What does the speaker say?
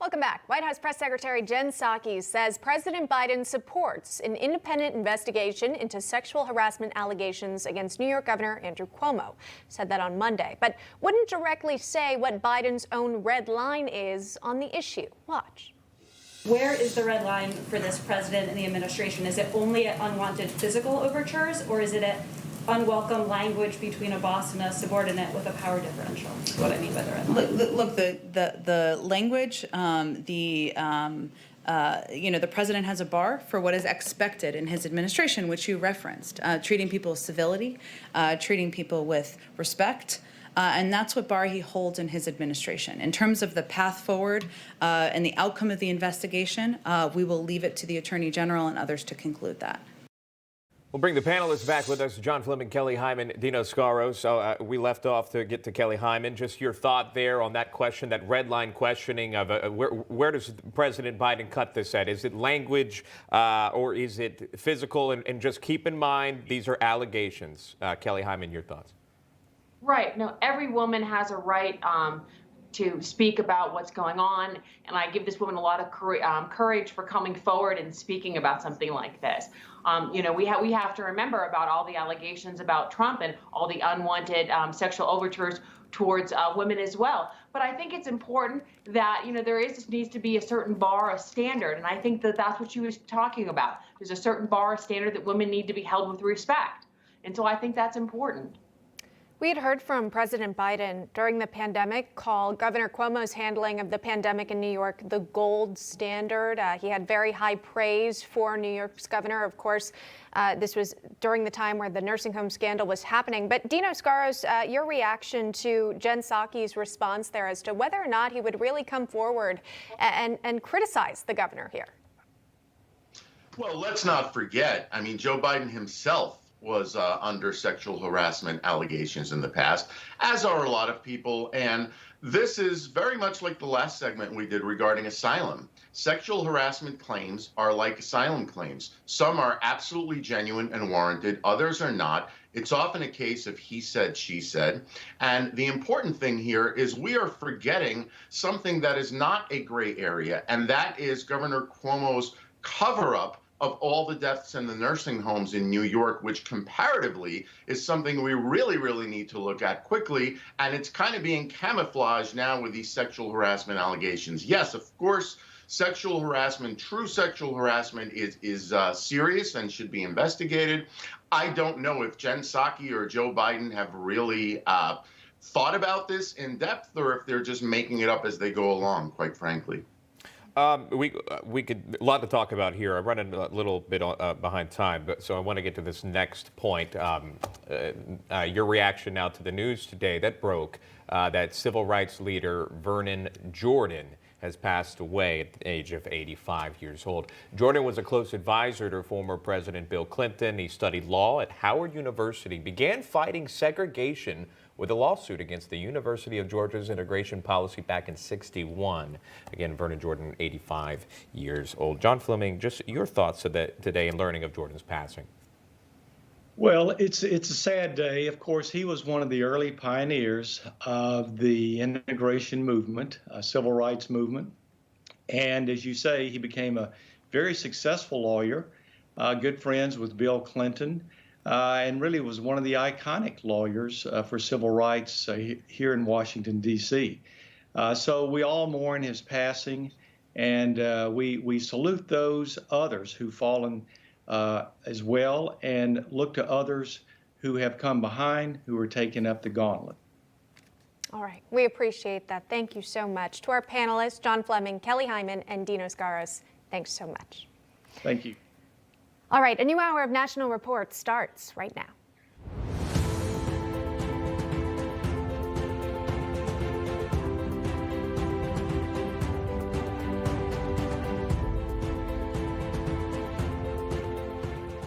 Welcome back. White House Press Secretary Jen Psaki says President Biden supports an independent investigation into sexual harassment allegations against New York Governor Andrew Cuomo. Said that on Monday, but wouldn't directly say what Biden's own red line is on the issue. Watch. Where is the red line for this president and the administration? Is it only at unwanted physical overtures, or is it at unwelcome language between a boss and a subordinate with a power differential? That's what I mean by the red line. Look, the language, the president has a bar for what is expected in his administration, which you referenced, treating people with civility, treating people with respect. And that's what bar he holds in his administration. In terms of the path forward and the outcome of the investigation, we will leave it to the Attorney General and others to conclude that. We'll bring the panelists back with us, John Fleming, Kelly Hyman, Dino Scaros. So we left off to get to Kelly Hyman. Just your thought there on that question, that red line questioning of where does President Biden cut this at? Is it language or is it physical? And just keep in mind, these are allegations. Kelly Hyman, your thoughts? Right. No, every woman has a right to speak about what's going on, and I give this woman a lot of courage for coming forward and speaking about something like this. We have to remember about all the allegations about Trump and all the unwanted sexual overtures towards women as well. But I think it's important that there needs to be a certain bar, a standard, and I think that that's what she was talking about. There's a certain bar, a standard that women need to be held with respect, and so I think that's important. We had heard from President Biden during the pandemic call Governor Cuomo's handling of the pandemic in New York the gold standard. He had very high praise for New York's governor. Of course, this was during the time where the nursing home scandal was happening. But Dino Scaros, your reaction to Jen Psaki's response there as to whether or not he would really come forward and criticize the governor here? Well, let's not forget, Joe Biden himself was under sexual harassment allegations in the past, as are a lot of people. And this is very much like the last segment we did regarding asylum. Sexual harassment claims are like asylum claims. Some are absolutely genuine and warranted, others are not. It's often a case of he said, she said. And the important thing here is we are forgetting something that is not a gray area, and that is Governor Cuomo's cover-up of all the deaths in the nursing homes in New York, which comparatively is something we really, really need to look at quickly. And it's kind of being camouflaged now with these sexual harassment allegations. Yes, of course, sexual harassment, true sexual harassment is serious and should be investigated. I don't know if Jen Psaki or Joe Biden have really thought about this in depth, or if they're just making it up as they go along, quite frankly. We could a lot to talk about here. I'm running a little bit behind time, so I want to get to this next point. Your reaction now to the news today that broke that civil rights leader Vernon Jordan has passed away at the age of 85 years old. Jordan was a close advisor to former President Bill Clinton. He studied law at Howard University, began fighting segregation with a lawsuit against the University of Georgia's integration policy back in '61. Again, Vernon Jordan, 85 years old. John Fleming, just your thoughts today in learning of Jordan's passing. Well, it's a sad day. Of course, he was one of the early pioneers of the integration movement, civil rights movement. And as you say, he became a very successful lawyer, good friends with Bill Clinton, and really was one of the iconic lawyers for civil rights here in Washington, D.C. So we all mourn his passing, and we salute those others who've fallen as well, and look to others who have come behind, who are taking up the gauntlet. All right. We appreciate that. Thank you so much. To our panelists, John Fleming, Kelly Hyman, and Dino Scaros, thanks so much. Thank you. All right. A new hour of National Reports starts right now.